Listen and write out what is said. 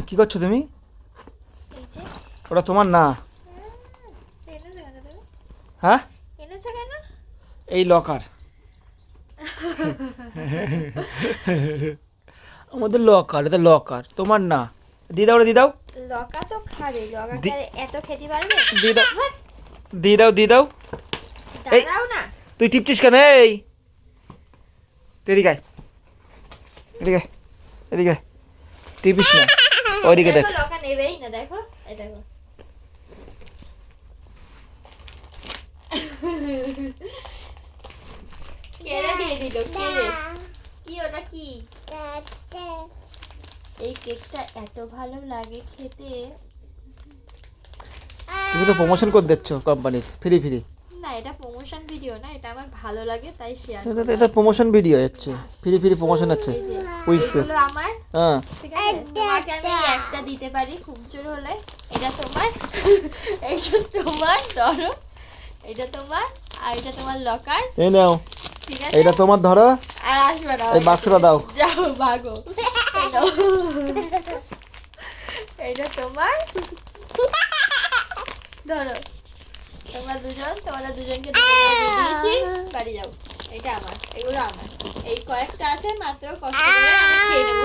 কি করছো তুমি? এই যে ওটা তোমার না। এনেছো কেন তুমি? হ্যাঁ, এনেছো কেন? এই লকার। আমাদের লকার, এটা লকার, তোমার না। দিয়ে দাও, দিয়ে দাও, লকা তো খাবে, লকা দি- এত খেতে পারবে? দিয়ে দাও, দিয়ে দাও, দিয়ে দাও। এই দাঁড়াও না। তুই টিপটিস কেন? এই তুই এদিকে আয়, এদিকে আয়, এদিকে আয়। টিপিস না, ওইদিকে দেখ। দেখো লকা নেবেই না, দেখো এই দেখো। কেড়ে দিয়ে দিল, কেড়ে। কি ওটা কি? এই কেকটা এত ভালো লাগে খেতে। তুমি তো প্রমোশন করে দিচ্ছ কোম্পানির, ফ্রি ফ্রি। না, এটা প্রমোশন ভিডিও না, এটা আমার ভালো লাগে তাই শেয়ার এটা করলাম। এটা প্রমোশন ভিডিও হচ্ছে, ফ্রি ফ্রি প্রমোশন হচ্ছে। এই যে উইথ এগুলো আমার, হ্যাঁ, ঠিক আছে? তোমাকে আমি একটা দিতে পারি খুব জোর হলে। এটা তোমার, এইটা তোমার, ধরো। এটা তোমার, আর এটা তোমার লকার, এই নাও, ঠিক আছে? এটা তোমার ধরো, আর আসবে না, এই বাক্সটা দাও। যাও ভাগো। এই নাও। এইটা তোমার, ধরো। তোমরা দুজন, তোমাদের দুজনকে দুটো করে দিয়ে দিয়েছি, বাড়ি যাও। এটা আমার, এগুলো আমার। এই কয়েকটা আছে মাত্র, কষ্ট করে আমি খেয়ে নেবো।